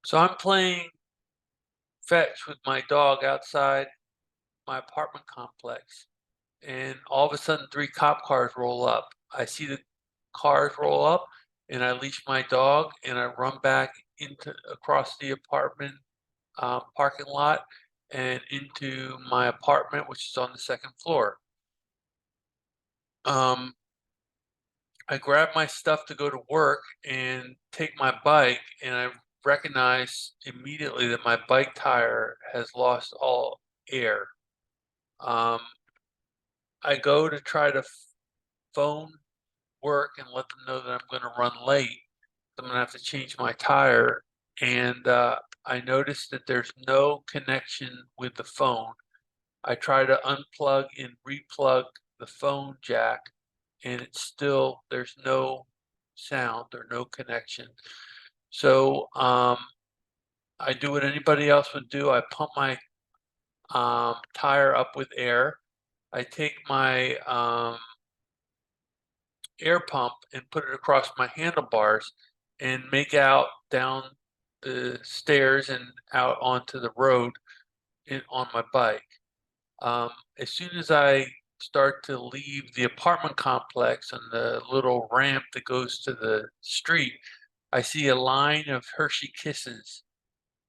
So I'm playing fetch with my dog outside my apartment complex, and all of a sudden, 3 cop cars roll up. I see the cars roll up, and I leash my dog, and I run back into across the apartment, parking lot and into my apartment, which is on the 2nd floor. Um, I grab my stuff to go to work and take my bike, and I recognize immediately that my bike tire has lost all air. Um, I go to try to phone work and let them know that I'm going to run late. I'm going to have to change my tire. And I noticed that there's no connection with the phone. I try to unplug and replug the phone jack, and it's still, there's no sound or no connection. So I do what anybody else would do. I pump my tire up with air. I take my air pump and put it across my handlebars and make out down the stairs and out onto the road on my bike. As soon as I start to leave the apartment complex and the little ramp that goes to the street, I see a line of Hershey Kisses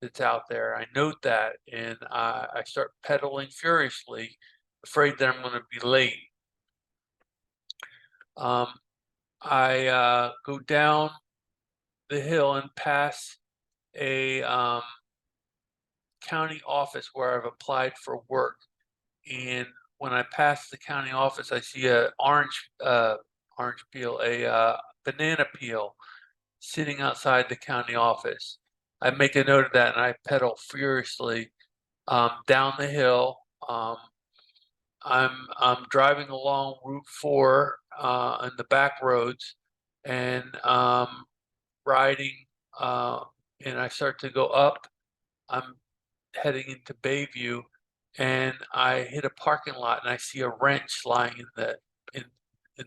that's out there. I note that, and I start pedaling furiously, afraid that I'm going to be late. Um, I go down the hill and pass a county office where I've applied for work. And when I pass the county office, I see a orange peel, a banana peel sitting outside the county office. I make a note of that and I pedal furiously down the hill. I'm driving along Route 4 on the back roads and riding, uh, and I start to go up. I'm heading into Bayview, and I hit a parking lot, and I see a wrench lying in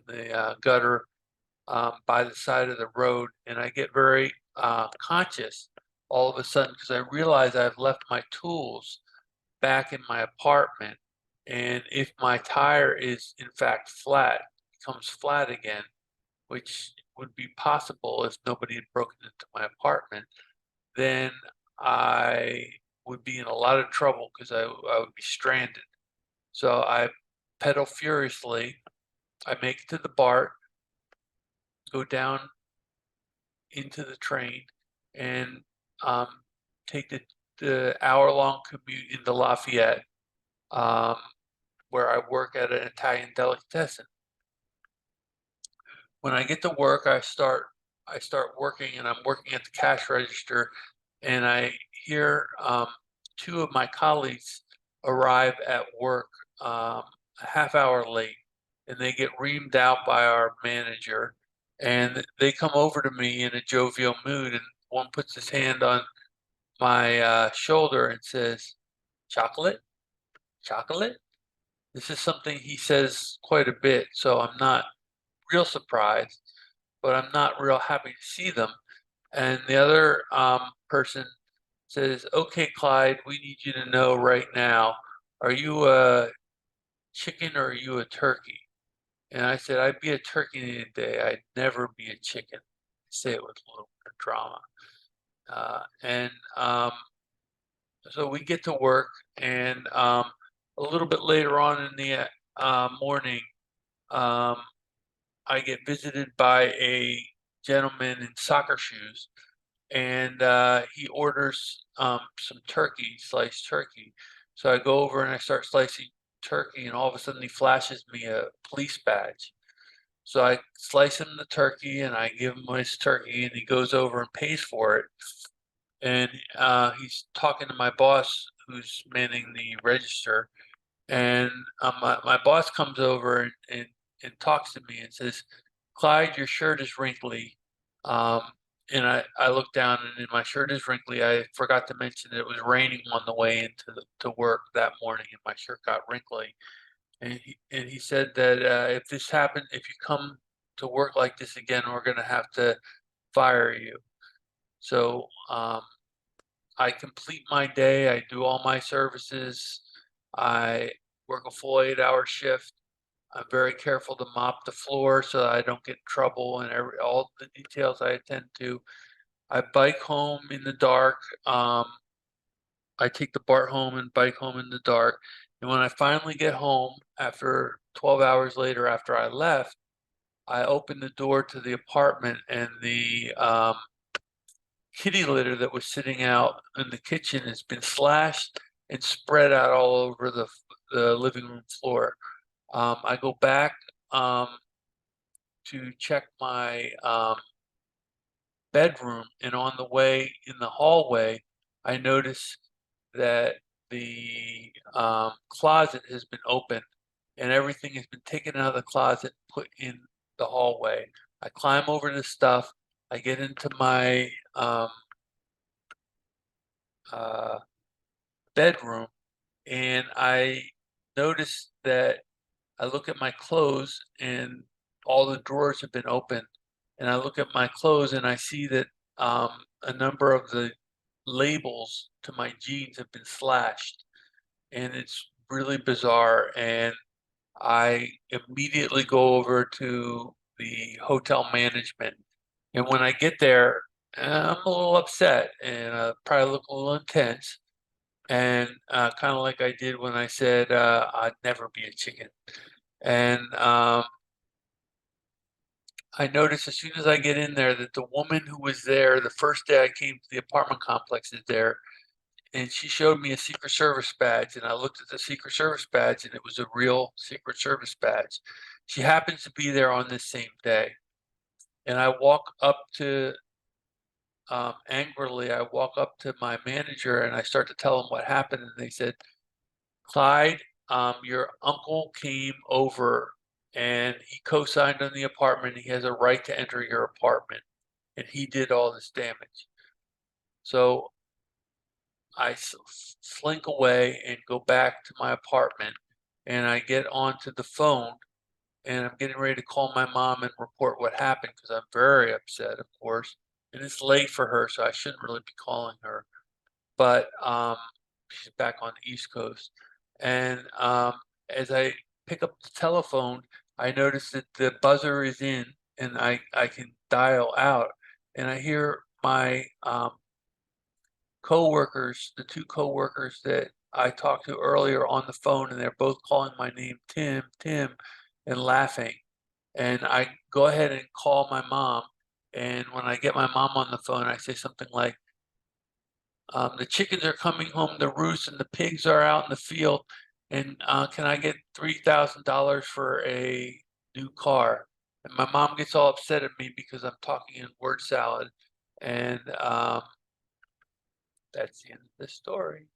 the gutter by the side of the road, and I get very conscious all of a sudden because I realize I've left my tools back in my apartment, and if my tire is in fact flat, it becomes flat again, which would be possible if nobody had broken into my apartment, then I would be in a lot of trouble because I would be stranded. So I pedal furiously. I make it to the BART, go down into the train, and um, take the hour-long commute into Lafayette, um, where I work at an Italian delicatessen. When I get to work, I start working, and I'm working at the cash register, and I hear 2 of my colleagues arrive at work a half hour late, and they get reamed out by our manager, and they come over to me in a jovial mood, and one puts his hand on my shoulder and says, "Chocolate, chocolate." This is something he says quite a bit, so I'm not real surprised, but I'm not real happy to see them. And the other person says, "Okay, Clyde, we need you to know right now, are you a chicken or are you a turkey?" And I said, "I'd be a turkey any day. I'd never be a chicken." I say it with a little bit of drama. And so we get to work, and a little bit later on in the morning, um, I get visited by a gentleman in soccer shoes, and he orders some turkey, sliced turkey. So I go over and I start slicing turkey, and all of a sudden he flashes me a police badge. So I slice him the turkey and I give him his turkey, and he goes over and pays for it. And he's talking to my boss who's manning the register. And my boss comes over and talks to me and says, "Clyde, your shirt is wrinkly." Um, and I look down, and my shirt is wrinkly. I forgot to mention that it was raining on the way to work that morning, and my shirt got wrinkly. And he said that if this happened, if you come to work like this again, we're going to have to fire you. So I complete my day, I do all my services, I work a full 8-hour shift. I'm very careful to mop the floor so that I don't get in trouble, and all the details I attend to. I bike home in the dark. I take the BART home and bike home in the dark. And when I finally get home after 12 hours later after I left, I open the door to the apartment, and the kitty litter that was sitting out in the kitchen has been slashed and spread out all over the living room floor. I go back to check my bedroom, and on the way in the hallway, I notice that the closet has been opened and everything has been taken out of the closet and put in the hallway. I climb over the stuff. I get into my bedroom, and I notice that I look at my clothes and all the drawers have been opened. And I look at my clothes and I see that a number of the labels to my jeans have been slashed. And it's really bizarre. And I immediately go over to the hotel management. And when I get there, I'm a little upset and probably look a little intense. And kind of like I did when I said I'd never be a chicken. And I noticed as soon as I get in there that the woman who was there the first day I came to the apartment complex is there, and she showed me a Secret Service badge, and I looked at the Secret Service badge, and it was a real Secret Service badge. She happens to be there on this same day, and I walk up to angrily, I walk up to my manager and I start to tell them what happened, and they said, Clyde, your uncle came over and he co-signed on the apartment. He has a right to enter your apartment, and he did all this damage. So I slink away and go back to my apartment, and I get onto the phone, and I'm getting ready to call my mom and report what happened because I'm very upset, of course, and it's late for her, so I shouldn't really be calling her. But she's back on the East Coast. And as I pick up the telephone, I notice that the buzzer is in, and I can dial out, and I hear my coworkers, the two coworkers that I talked to earlier on the phone, and they're both calling my name, Tim, Tim, and laughing. And I go ahead and call my mom. And when I get my mom on the phone, I say something like, the chickens are coming home to roost and the pigs are out in the field. And can I get $3,000 for a new car? And my mom gets all upset at me because I'm talking in word salad. And that's the end of the story.